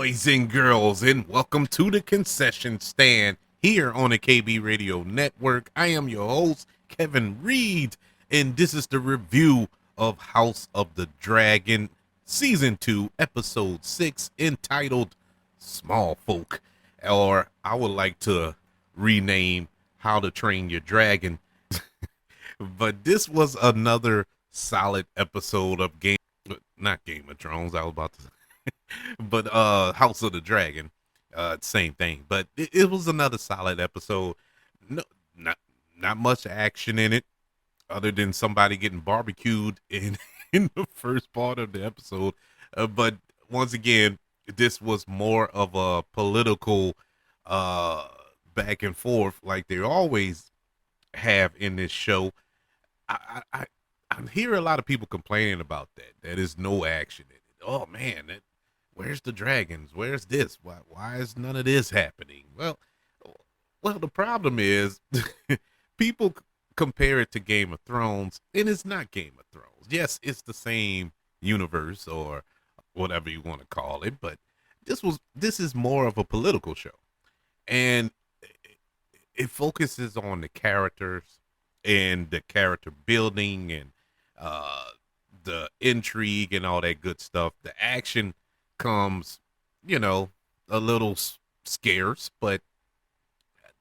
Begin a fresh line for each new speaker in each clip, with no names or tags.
boys and girls, and welcome to the concession stand here on the KB Radio Network. I am your host, Kevin Reed, and this is the review of House of the Dragon, Season 2, Episode 6, entitled Small Folk, or I would like to rename How to Train Your Dragon. But this was another solid episode of not Game of Thrones, I was about to but House of the Dragon, same thing. But it was another solid episode. No, not not much action in it, other than somebody getting barbecued in in the first part of the episode. But once again, this was more of a political uh back and forth, like they always have in this show. I hear a lot of people complaining about that. That is no action in it. Oh man, where's the dragons? Where's this? Why is none of this happening? Well, the problem is people compare it to Game of Thrones, and it's not Game of Thrones. Yes, it's the same universe or whatever you want to call it, but this is more of a political show, and it focuses on the characters and the character building and uh the intrigue and all that good stuff. The action comes, you know, a little scarce, but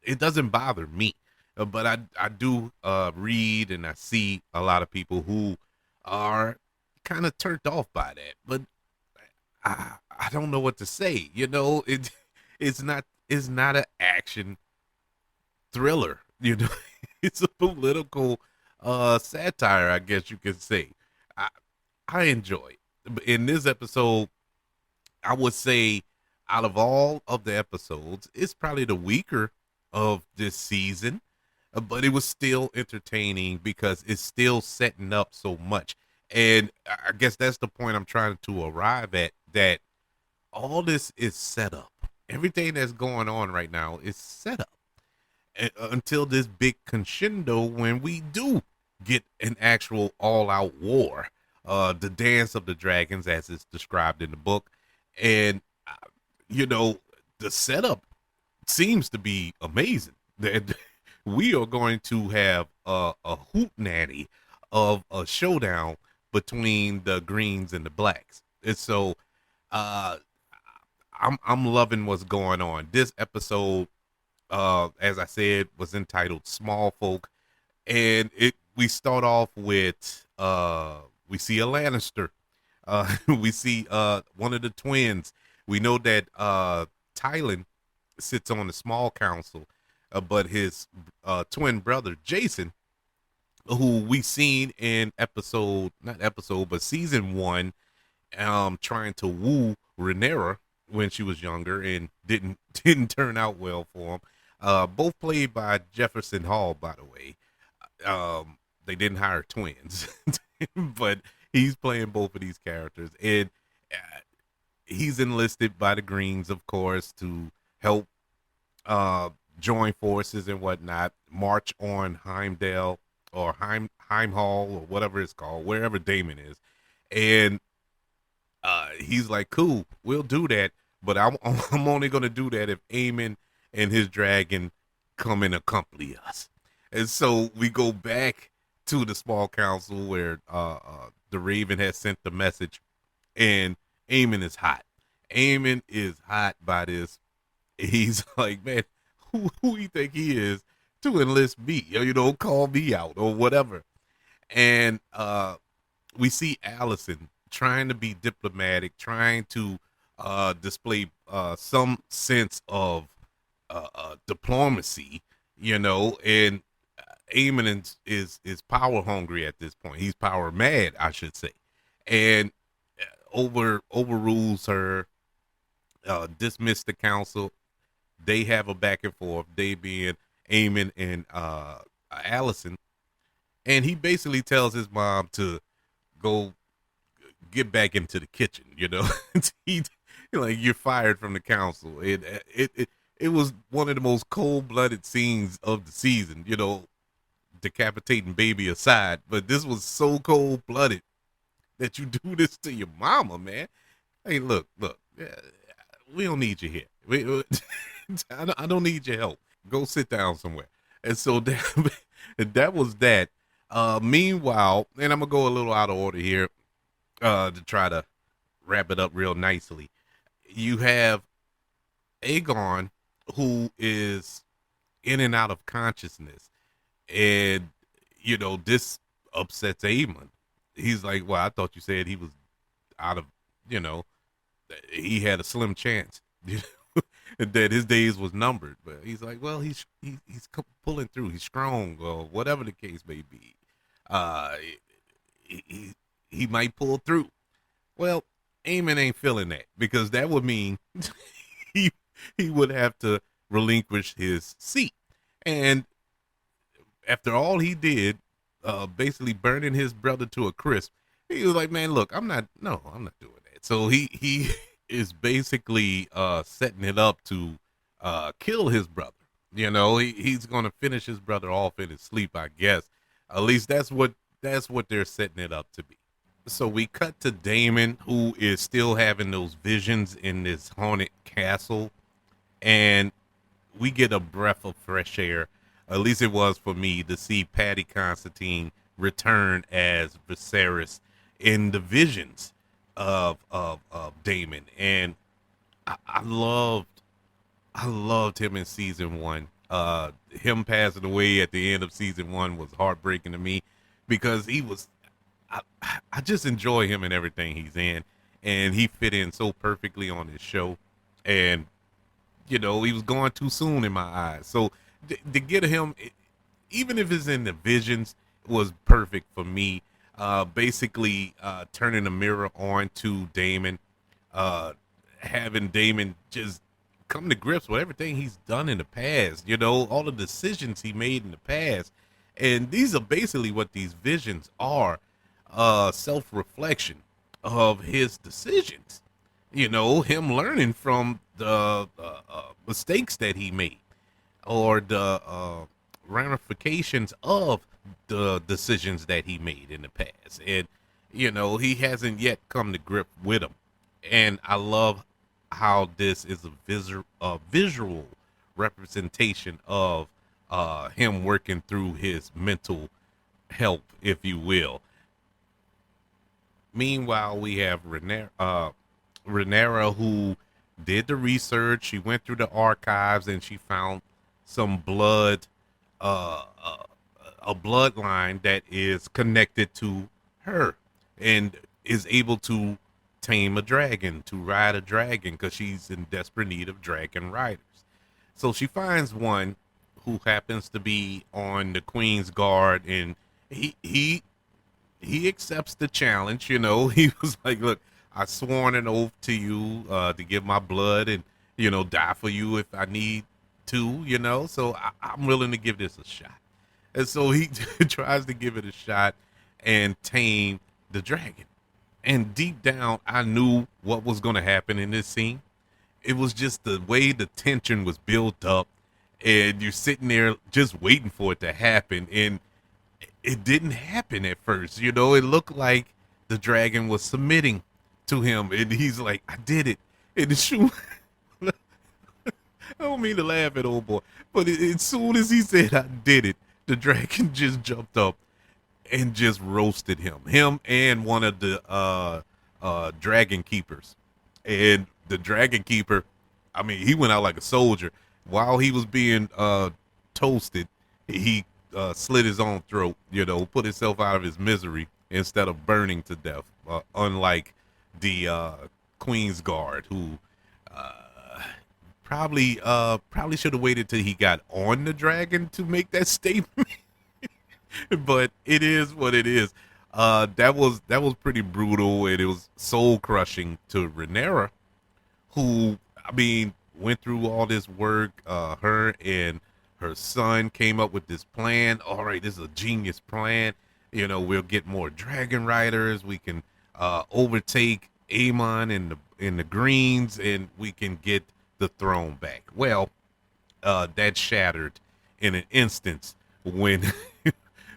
it doesn't bother me. But I do read and I see a lot of people who are kind of turned off by that. But I don't know what to say. You know, it's not an action thriller. You know, it's a political satire, I guess you could say. I I enjoy it. In this episode, I would say out of all of the episodes, it's probably the weaker of this season, but it was still entertaining because it's still setting up so much. And I guess that's the point I'm trying to arrive at, that all this is set up. Everything that's going on right now is set up until this big crescendo when we do get an actual all-out war, the dance of the dragons as it's described in the book. And you know, the setup seems to be amazing. That we are going to have a hoot natty of a showdown between the greens and the blacks. And so uh I'm loving what's going on. This episode, as I said, was entitled Small Folk. And it we start off with we see a Lannister. We see one of the twins. We know that Tylan sits on the small council, but his twin brother Jason, who we seen in episode not episode but season 1, trying to woo Rhaenyra when she was younger and didn't turn out well for him. Both played by Jefferson Hall, by the way. They didn't hire twins, but he's playing both of these characters, and he's enlisted by the Greens, of course, to help join forces and whatnot, march on Heimdall or Heimhall or whatever it's called, wherever Damon is, and he's like, "Cool, we'll do that, but I'm only gonna do that if Aemon and his dragon come and accompany us." And so we go back to the small council where the Raven has sent the message, and Aemon is hot. Aemon is hot by this. He's like, man, who you think he is to enlist me? Or, call me out or whatever. And we see Allison trying to be diplomatic, trying to display some sense of diplomacy, and Aemon is power hungry at this point. He's power mad, I should say, and overrules her, dismiss the council. They have a back and forth. They being Aemon and Allison, and he basically tells his mom to go get back into the kitchen. He like, you're fired from the council. It was one of the most cold blooded scenes of the season. Decapitating baby aside, but this was so cold blooded that you do this to your mama, man. Hey, look, we don't need you here. I don't need your help. Go sit down somewhere. And so that was that. Meanwhile, and I'm gonna go a little out of order here to try to wrap it up real nicely. You have Aegon, who is in and out of consciousness, and this upsets Aemon. He's like, "Well, I thought you said he was out of, you know, he had a slim chance, that his days was numbered." But he's like, "Well, he's pulling through. He's strong, or whatever the case may be. Uh, he he, he might pull through." Well, Aemon ain't feeling that, because that would mean he he would have to relinquish his seat. And after all he did, basically burning his brother to a crisp, he was like, "Man, look, I'm not doing that." So he is basically setting it up to kill his brother. He's gonna finish his brother off in his sleep, I guess. At least that's what they're setting it up to be. So we cut to Damon, who is still having those visions in this haunted castle, and we get a breath of fresh air. At least it was for me, to see Patty Constantine return as Viserys in the visions of Damon, and I loved him in season one. Him passing away at the end of season one was heartbreaking to me, because I, I just enjoy him in everything he's in, and he fit in so perfectly on his show. And he was gone too soon in my eyes. So to get him, even if it's in the visions, was perfect for me. Basically, turning the mirror on to Damon, uh, having Damon just come to grips with everything he's done in the past. All the decisions he made in the past, and these are basically what these visions are: self-reflection of his decisions. Him learning from the mistakes that he made, or the ramifications of the decisions that he made in the past. And he hasn't yet come to grip with them. And I love how this is a visual representation of him working through his mental health, if you will. Meanwhile, we have Rhaenyra, who did the research. She went through the archives, and she found some blood, uh, uh, a bloodline that is connected to her, and is able to tame a dragon, to ride a dragon, because she's in desperate need of dragon riders. So she finds one who happens to be on the Queen's Guard, and he accepts the challenge. He was like, "Look, I sworn an oath to you, to give my blood, and die for you if I need to. So I'm willing to give this a shot." And so he tries to give it a shot and tame the dragon. And deep down, I knew what was going to happen in this scene. It was just the way the tension was built up, and you're sitting there just waiting for it to happen, and it didn't happen at first. It looked like the dragon was submitting to him, and he's like, "I did it." And the shoe, I don't mean to laugh at old boy, but as soon as he said, "I did it," the dragon just jumped up and just roasted him and one of the dragon keepers. And the dragon keeper, I mean, he went out like a soldier. While he was being toasted, he slit his own throat, put himself out of his misery instead of burning to death, unlike the Queen's Guard, who probably should have waited till he got on the dragon to make that statement. But it is what it is. That was pretty brutal, and it was soul crushing to Rhaenyra, who, I mean, went through all this work. Her and her son came up with this plan. All right, this is a genius plan. We'll get more dragon riders. We can overtake Aemon and the Greens, and we can get the throne back. Well, that shattered in an instance when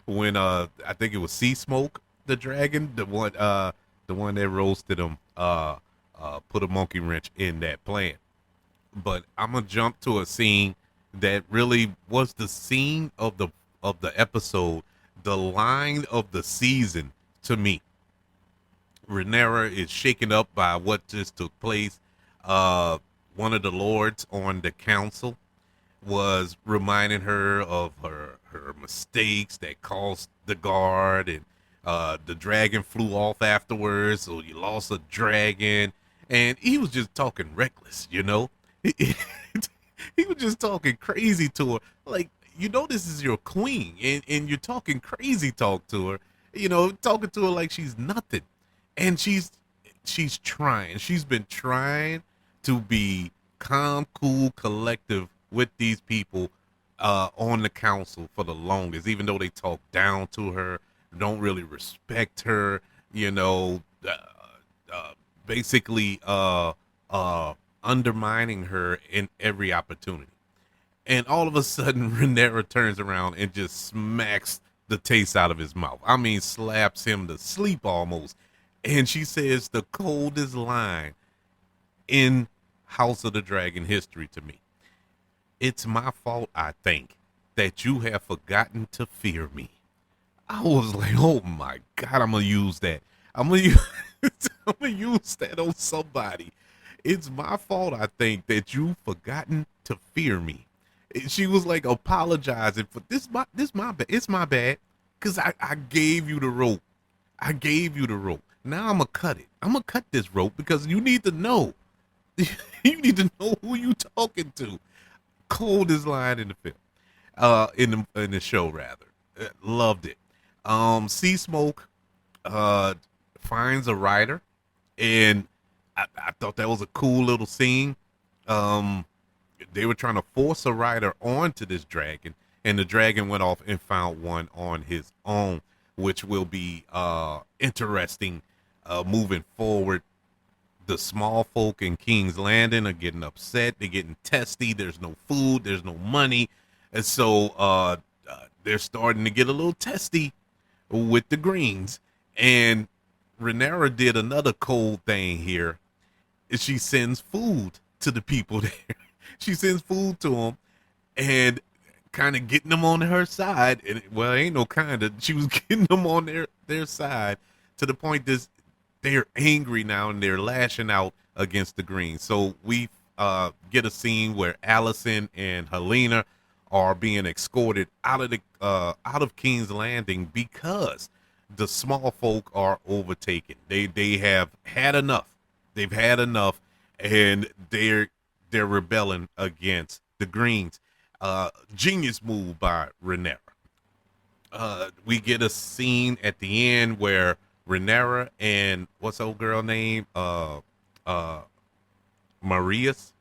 when I think it was Sea Smoke, the dragon, the one that roasted him, put a monkey wrench in that plan. But I'm gonna jump to a scene that really was the scene of the episode, the line of the season to me. Rhaenyra is shaken up by what just took place. Uh, One of the lords on the council was reminding her of her mistakes that caused the guard, and the dragon flew off afterwards, so you lost a dragon, and he was just talking reckless, you know. He was just talking crazy to her, like, this is your queen, and you're talking crazy talk to her, talking to her like she's nothing, and she's trying. She's been trying to be calm, cool, collective with these people on the council for the longest, even though they talk down to her, don't really respect her, uh, basically undermining her in every opportunity. And all of a sudden, Rhaenyra turns around and just smacks the taste out of his mouth. I mean, slaps him to sleep almost. And she says the coldest line in House of the Dragon history to me. It's my fault, I think, that you have forgotten to fear me. I was like, oh my God, I'm going to use that. I'm going to use, I'm gonna use that on somebody. It's my fault, I think, that you've forgotten to fear me. She was like apologizing for this my bad. It's my bad. Cause I gave you the rope. I gave you the rope. Now I'm gonna cut it. I'm gonna cut this rope because you need to know. You need to know who you talking to. Coldest line in the film. In the show rather. Loved it. Sea Smoke finds a rider, and I thought that was a cool little scene. They were trying to force a rider onto this dragon, and the dragon went off and found one on his own, which will be interesting moving forward. The small folk in King's Landing are getting upset. They're getting testy. There's no food. There's no money. And so they're starting to get a little testy with the Greens. And Rhaenyra did another cold thing here. She sends food to the people there. She sends food to them and kind of getting them on her side. And well, ain't no kind of. She was getting them on their side to the point that they're angry now and they're lashing out against the Greens. So we get a scene where Alicent and Helena are being escorted out of King's Landing because the small folk are overtaken. They have had enough. They've had enough, and they're rebelling against the Greens. Genius move by Rhaenyra. We get a scene at the end where Rhaenyra and what's the old girl name? Marias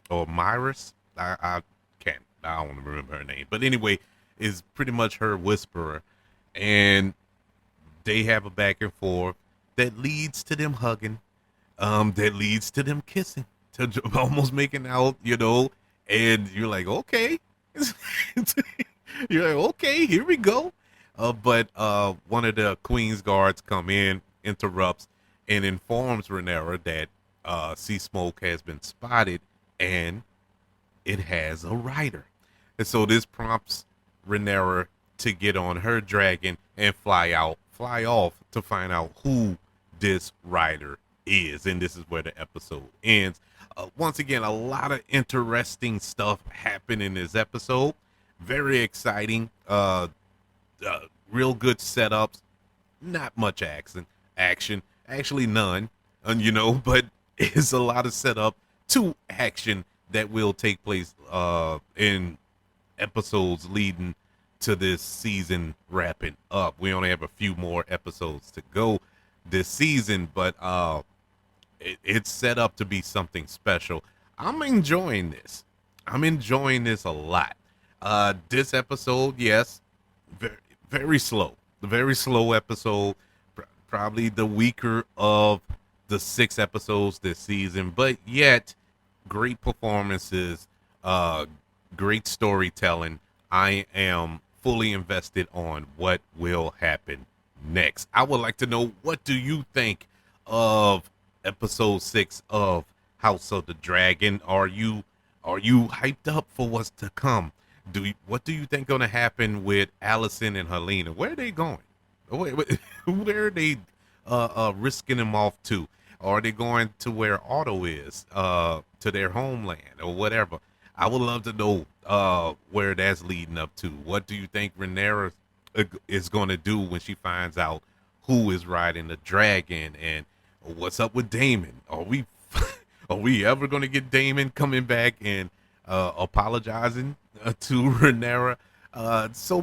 or Myris. I can't. I don't remember her name. But anyway, is pretty much her whisperer, and they have a back and forth that leads to them hugging, that leads to them kissing, to almost making out, and you're like, okay. You're like, okay, here we go. But one of the Queen's guards come in, interrupts, and informs Rhaenyra that Sea Smoke has been spotted and it has a rider. And so this prompts Rhaenyra to get on her dragon and fly off to find out who this rider is. And this is where the episode ends. Once again, a lot of interesting stuff happened in this episode. Very exciting. Real good setups. Not much action. Actually none. But it's a lot of setup to action that will take place in episodes leading to this season wrapping up. We only have a few more episodes to go this season, but it's set up to be something special. I'm enjoying this. I'm enjoying this a lot. This episode, yes, very, very slow. Very slow episode. Probably the weaker of the 6 episodes this season, but yet great performances, great storytelling. I am fully invested on what will happen next. I would like to know, what do you think of episode 6 of House of the Dragon. Are you hyped up for what's to come? What do you think gonna happen with Allison and Helena? Where are they going? Where are they risking them off to? Or are they going to where Otto is, to their homeland or whatever? I would love to know where that's leading up to. What do you think Rhaenyra is going to do when she finds out who is riding the dragon, and what's up with Damon? Are we ever going to get Damon coming back and apologizing to Rhaenyra? So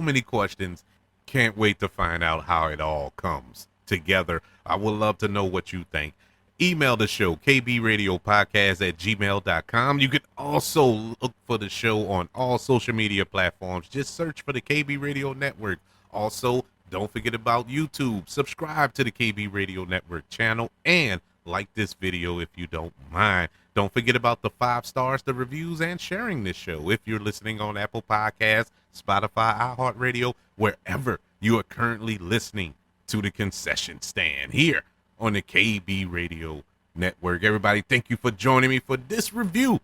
many questions. Can't wait to find out how it all comes together. I would love to know what you think. Email the show, kbradiopodcast@gmail.com. You can also look for the show on all social media platforms. Just search for the KB Radio Network. Also, don't forget about YouTube. Subscribe to the KB Radio Network channel and like this video if you don't mind. Don't forget about the 5 stars, the reviews, and sharing this show. If you're listening on Apple Podcasts, Spotify, iHeartRadio, wherever you are currently listening to the concession stand here on the KB Radio Network. Everybody, thank you for joining me for this review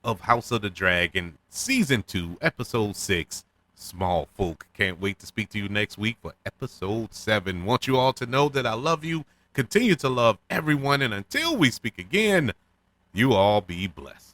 of House of the Dragon, Season 2, Episode 6, Small Folk. Can't wait to speak to you next week for Episode 7. Want you all to know that I love you, continue to love everyone, and until we speak again, you all be blessed.